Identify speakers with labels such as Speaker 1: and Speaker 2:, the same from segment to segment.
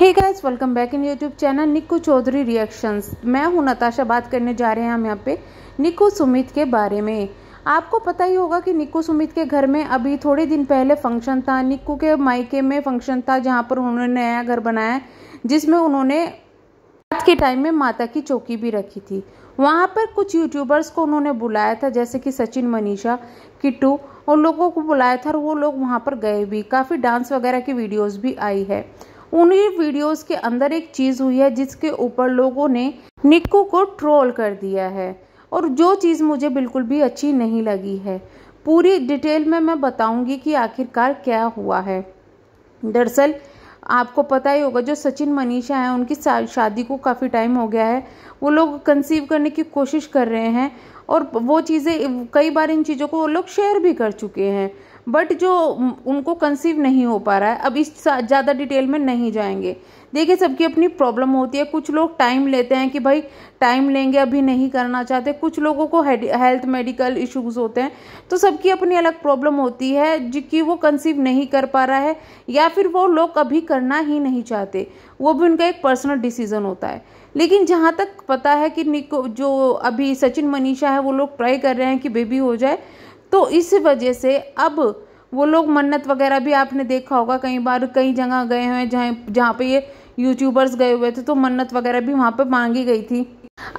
Speaker 1: Hey guys, welcome back in YouTube channel Nikku Chaudhary reactions. मैं हूं नताशा। बात करने जा रहे हैं हम यहाँ पे निक्कू सुमित के बारे में। आपको पता ही होगा कि निक्कू सुमित के घर में अभी थोड़े दिन पहले फंक्शन था। निक्कू के मायके में फंक्शन था जहाँ पर उन्होंने नया घर बनाया, जिसमें उन्होंने रात के टाइम में माता की चौकी भी रखी थी। वहाँ पर कुछ यूट्यूबर्स को उन्होंने बुलाया था, जैसे कि सचिन, मनीषा, किट्टू, उन लोगों को बुलाया था और वो लोग वहाँ पर गए भी। काफ़ी डांस वगैरह की वीडियोज़ भी आई है। उन्हीं वीडियोस के अंदर एक चीज़ हुई है जिसके ऊपर लोगों ने निक्कू को ट्रोल कर दिया है, और जो चीज़ मुझे बिल्कुल भी अच्छी नहीं लगी है। पूरी डिटेल में मैं बताऊंगी कि आखिरकार क्या हुआ है। दरअसल आपको पता ही होगा, जो सचिन मनीषा है उनकी शादी को काफ़ी टाइम हो गया है। वो लोग कंसीव करने की कोशिश कर रहे हैं और वो चीज़ें कई बार इन चीज़ों को वो लोग शेयर भी कर चुके हैं, बट जो उनको कंसीव नहीं हो पा रहा है। अब इस ज़्यादा डिटेल में नहीं जाएंगे। देखिए, सबकी अपनी प्रॉब्लम होती है। कुछ लोग टाइम लेते हैं कि भाई टाइम लेंगे, अभी नहीं करना चाहते। कुछ लोगों को हेल्थ मेडिकल इश्यूज होते हैं, तो सबकी अपनी अलग प्रॉब्लम होती है कि वो कंसीव नहीं कर पा रहा है या फिर वो लोग अभी करना ही नहीं चाहते। वो भी उनका एक पर्सनल डिसीजन होता है। लेकिन जहाँ तक पता है कि निक्कू, जो अभी सचिन मनीषा है, वो लोग ट्राई कर रहे हैं कि बेबी हो जाए। तो इस वजह से अब वो लोग मन्नत वगैरह भी, आपने देखा होगा कई बार कई जगह गए हुए हैं जहाँ पे ये यूट्यूबर्स गए हुए थे, तो मन्नत वगैरह भी वहाँ पे मांगी गई थी।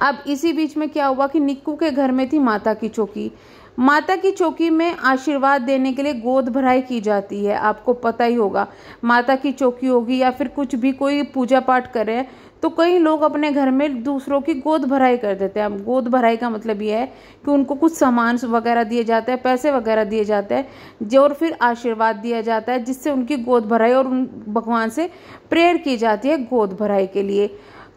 Speaker 1: अब इसी बीच में क्या हुआ कि निक्कू के घर में थी माता की चौकी। माता की चौकी में आशीर्वाद देने के लिए गोद भराई की जाती है। आपको पता ही होगा, माता की चौकी होगी या फिर कुछ भी कोई पूजा पाठ करे तो कई लोग अपने घर में दूसरों की गोद भराई कर देते हैं। अब गोद भराई का मतलब ये है कि उनको कुछ सामान वगैरह दिए जाते हैं, पैसे वगैरह दिए जाते हैं, जो और फिर आशीर्वाद दिया जाता है, जिससे उनकी गोद भराई और भगवान से प्रेयर की जाती है गोद भराई के लिए।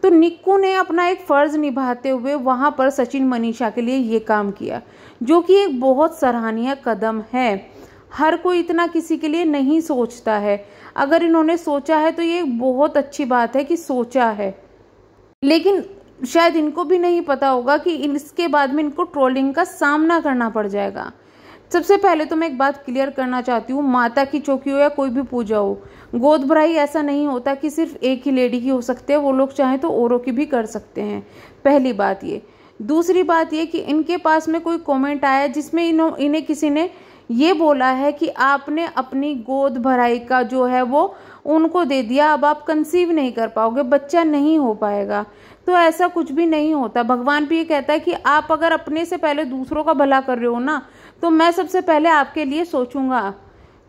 Speaker 1: तो निक्कू ने अपना एक फर्ज निभाते हुए वहां पर सचिन मनीषा के लिए ये काम किया, जो कि एक बहुत सराहनीय कदम है। हर कोई इतना किसी के लिए नहीं सोचता है। अगर इन्होंने सोचा है तो ये बहुत अच्छी बात है कि सोचा है। लेकिन शायद इनको भी नहीं पता होगा कि इसके बाद में इनको ट्रोलिंग का सामना करना पड़ जाएगा। सबसे पहले तो मैं एक बात क्लियर करना चाहती हूँ, माता की चौकी हो या कोई भी पूजा हो, गोद भराई ऐसा नहीं होता कि सिर्फ एक ही लेडी की हो सकती है। वो लोग चाहें तो औरों की भी कर सकते हैं। पहली बात ये। दूसरी बात ये कि इनके पास में कोई कमेंट आया जिसमें इन्हें किसी ने ये बोला है कि आपने अपनी गोद भराई का जो है वो उनको दे दिया, अब आप कंसीव नहीं कर पाओगे, बच्चा नहीं हो पाएगा। तो ऐसा कुछ भी नहीं होता। भगवान भी ये कहता है कि आप अगर अपने से पहले दूसरों का भला कर रहे हो ना, तो मैं सबसे पहले आपके लिए सोचूंगा।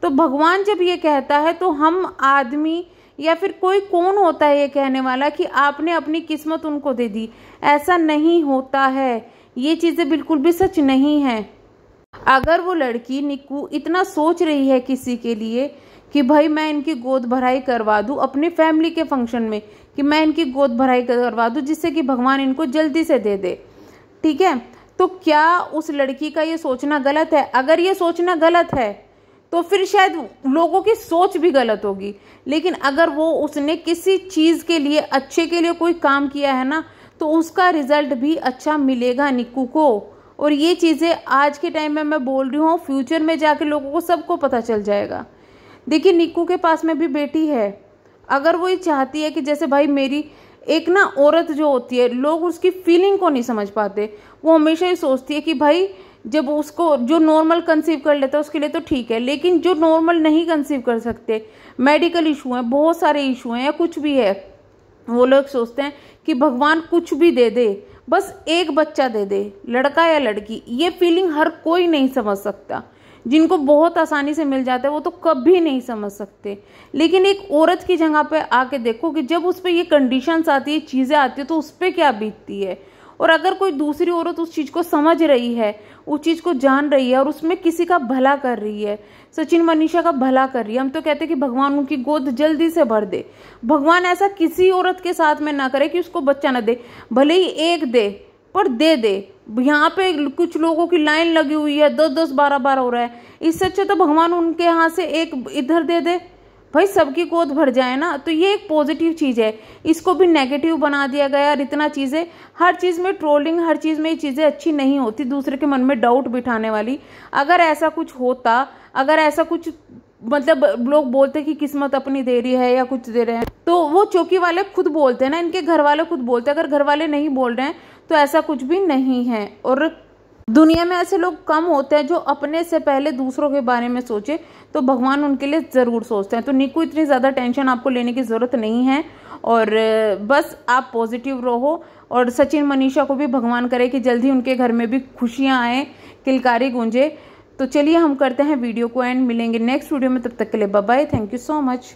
Speaker 1: तो भगवान जब ये कहता है तो हम आदमी या फिर कोई कौन होता है ये कहने वाला कि आपने अपनी किस्मत उनको दे दी। ऐसा नहीं होता है। ये चीजें बिल्कुल भी सच नहीं है। अगर वो लड़की निक्कू इतना सोच रही है किसी के लिए कि भाई मैं इनकी गोद भराई करवा दूं अपनी फैमिली के फंक्शन में, कि मैं इनकी गोद भराई करवा दूं जिससे कि भगवान इनको जल्दी से दे दे, ठीक है, तो क्या उस लड़की का ये सोचना गलत है? अगर ये सोचना गलत है तो फिर शायद लोगों की सोच भी गलत होगी। लेकिन अगर उसने किसी चीज के लिए, अच्छे के लिए कोई काम किया है ना, तो उसका रिजल्ट भी अच्छा मिलेगा निक्कू को। और ये चीजें आज के टाइम में मैं बोल रही हूँ, फ्यूचर में जाके लोगों को सबको पता चल जाएगा। देखिए, निक्कू के पास में भी बेटी है। अगर वो ये चाहती है कि जैसे भाई मेरी एक ना औरत जो होती है, लोग उसकी फीलिंग को नहीं समझ पाते। वो हमेशा ही सोचती है कि भाई जब उसको जो नॉर्मल कंसीव कर लेता है उसके लिए तो ठीक है, लेकिन जो नॉर्मल नहीं कंसीव कर सकते, मेडिकल इशू है, बहुत सारे इशू हैं या कुछ भी है, वो लोग सोचते हैं कि भगवान कुछ भी दे दे, बस एक बच्चा दे दे, लड़का या लड़की। ये फीलिंग हर कोई नहीं समझ सकता। जिनको बहुत आसानी से मिल जाता है वो तो कभी नहीं समझ सकते। लेकिन एक औरत की जगह पे आके देखो कि जब उस पर ये कंडीशंस आती है, चीजें आती है, तो उस पर क्या बीतती है। और अगर कोई दूसरी औरत उस चीज को समझ रही है, उस चीज को जान रही है और उसमें किसी का भला कर रही है, सचिन मनीषा का भला कर रही है, हम तो कहते हैं कि भगवान उनकी गोद जल्दी से भर दे। भगवान ऐसा किसी औरत के साथ में ना करे कि उसको बच्चा ना दे, भले ही एक दे पर दे दे। यहाँ पे कुछ लोगों की लाइन लगी हुई है, 10-10, 12-12 हो रहा है। इससे अच्छा तो भगवान उनके यहाँ से एक इधर दे दे, भाई सबकी गोद भर जाए ना। तो ये एक पॉजिटिव चीज है। इसको भी नेगेटिव बना दिया गया। और इतना चीजें, हर चीज में ट्रोलिंग, हर चीज में ये चीजें अच्छी नहीं होती, दूसरे के मन में डाउट बिठाने वाली। अगर ऐसा कुछ होता, अगर ऐसा कुछ मतलब लोग बोलते हैं कि किस्मत अपनी दे रही है या कुछ दे रहे हैं, तो वो चौकी वाले खुद बोलते हैं ना, इनके घर वाले खुद बोलते हैं। अगर घर वाले नहीं बोल रहे हैं तो ऐसा कुछ भी नहीं है। और दुनिया में ऐसे लोग कम होते हैं जो अपने से पहले दूसरों के बारे में सोचे, तो भगवान उनके लिए ज़रूर सोचते हैं। तो निक्कू, इतनी ज़्यादा टेंशन आपको लेने की ज़रूरत नहीं है, और बस आप पॉजिटिव रहो। और सचिन मनीषा को भी भगवान करे कि जल्दी उनके घर में भी खुशियाँ आए, किलकारी गूंजे। तो चलिए हम करते हैं वीडियो को एंड, मिलेंगे नेक्स्ट वीडियो में, तब तक के लिए bye bye, thank you so much.